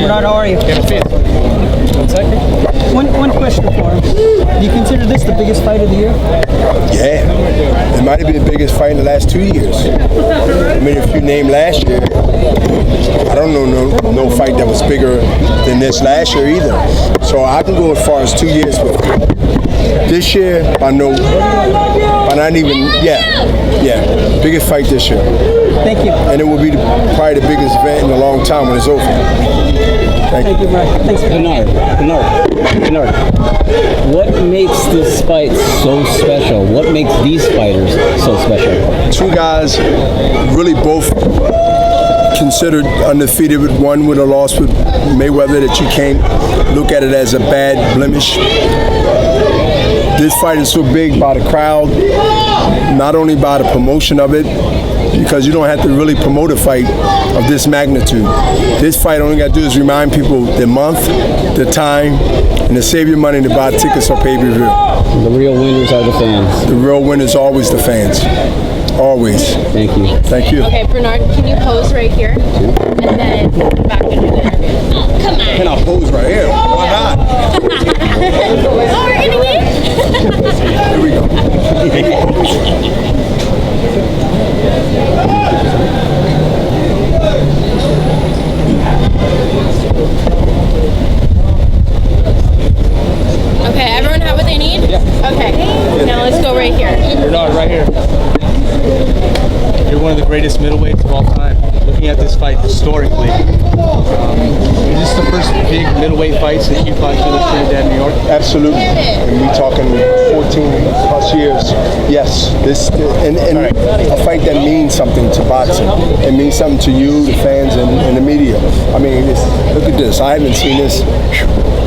Bernard, how are you? Get a fit. 1 second. One question for him. Do you consider this the biggest fight of the year? Yeah, it might have been the biggest fight in the last 2 years. I mean, if you name last year, I don't know no fight that was bigger than this last year either. So I can go as far as 2 years with it. This year, I know, but not even, biggest fight this year. Thank you. And it will be probably the biggest event in a long time when it's over. Thank you. Thanks, Bernard, what makes this fight so special? What makes these fighters so special? Two guys really both considered undefeated, with one with a loss with Mayweather that you can't look at it as a bad blemish. This fight is so big by the crowd, not only by the promotion of it, because you don't have to really promote a fight of this magnitude. This fight, all you got to do is remind people the month, the time, and to save your money to buy tickets or pay-per-view. The real winners are the fans. The real winners are always the fans. Always. Thank you. Thank you. Okay, Bernard, can you pose right here? And then come back into the interview. Oh, come on. Can I pose right here? Why not? Oh, we're gonna win? Here we go. Okay, everyone have what they need? Yeah. Okay, now let's go right here. Bernard, right here. You're one of the greatest middleweights of all time. Looking at this fight historically, is this the first big middleweight fights that you fought in Trinidad, New York? Absolutely. And we talking 14 plus years. Yes. And a fight that means something to boxing. It means something to you, the fans, and the media. I mean, look at this. I haven't seen this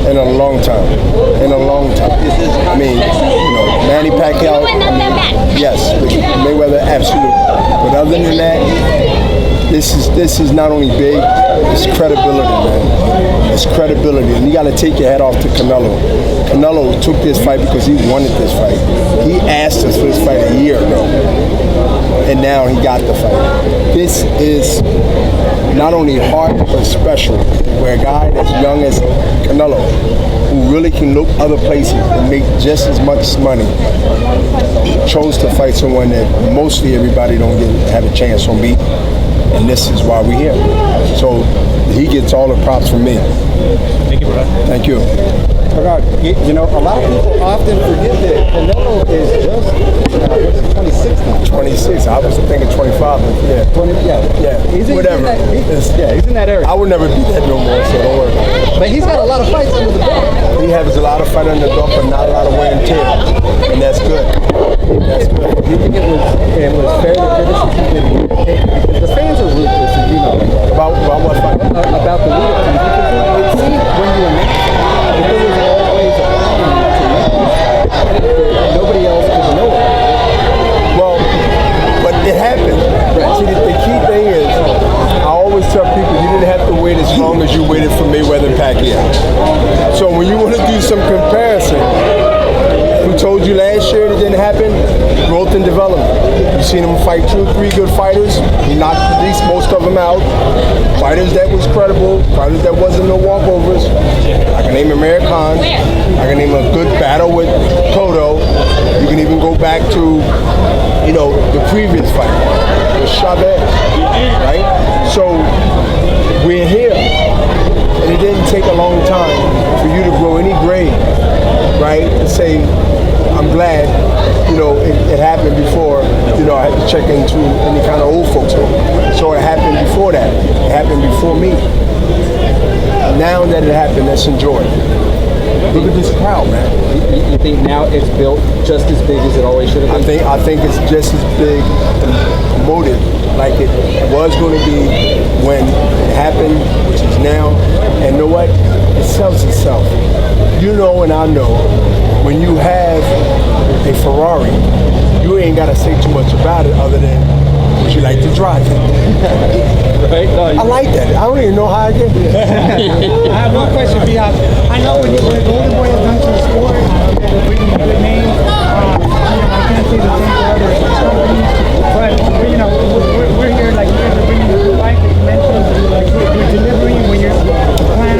in a long time. I mean, Manny Pacquiao. Yes, Mayweather, absolutely. But other than that, this is not only big, it's credibility, man. It's credibility, and you got to take your head off to Canelo. Canelo took this fight because he wanted this fight. He asked us for this fight a year ago, and now he got the fight. This is not only hard but special, where a guy that's young as Canelo, who really can look other places and make just as much money, chose to fight someone that mostly everybody don't have a chance on beat. And this is why we're here. So he gets all the props from me. Thank you, brother. Thank you. A lot of people often forget that Canelo is just 26 now. 26. I was thinking 25. But yeah. 20, Yeah. Whatever. He's in that area. I would never be that no more, so don't worry about it. But he's got a lot of fights under the belt. He has a lot of fight under the belt, but not a lot of wear and tear. And that's good. That's good. Do you think it was fair to criticism that he didn't take? Because the fans are ruthless, as you know. About what fight? About the lead-up. Because it seemed when you announced it, there was always a problem to make it. Nobody else could know it. Well, but it happened. Right. See, the key thing is, I always tell people you didn't have to wait as long as you waited for Mayweather and Pacquiao. So when you want to do some comparison, who told you last year it didn't happen? Growth and development. You've seen him fight 2 or 3 good fighters. He knocked at least most of them out. Fighters that was credible. Fighters that wasn't no walkovers. I can name Amir Khan. I can name a good battle with Cotto. You can even go back to, the previous fight with Chavez, right? So we're here, and it didn't take a long time for you to grow any grade, right? To say, I'm glad, it happened before, I had to check into any kind of old folks home. So it happened before that. It happened before me. Now that it happened, let's enjoy it. Look at this crowd, man. You think now it's built just as big as it always should have been? I think it's just as big and promoted like it was going to be when it happened, which is now. And you know what? It sells itself. You know and I know, when you have a Ferrari, you ain't got to say too much about it other than would you like to drive it? Right? No, I like that. I don't even know how I get there. I have one question for you. I know what Golden Boy has done to the sport, they're bringing a good name. I can't say the same for other companies, but we're here, like you guys are bringing a good life that you mentioned, like you're delivering when you're plan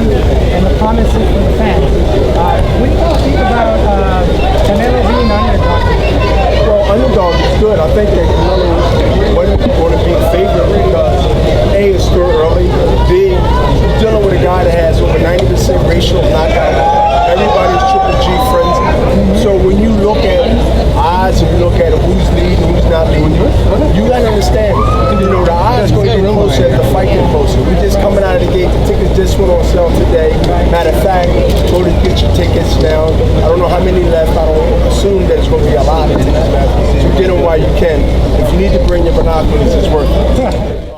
this one on sale today. Matter of fact, go to get your tickets now. I don't know how many left. I don't assume there's going to be a lot of tickets left. So get them while you can. If you need to bring your binoculars, it's worth it.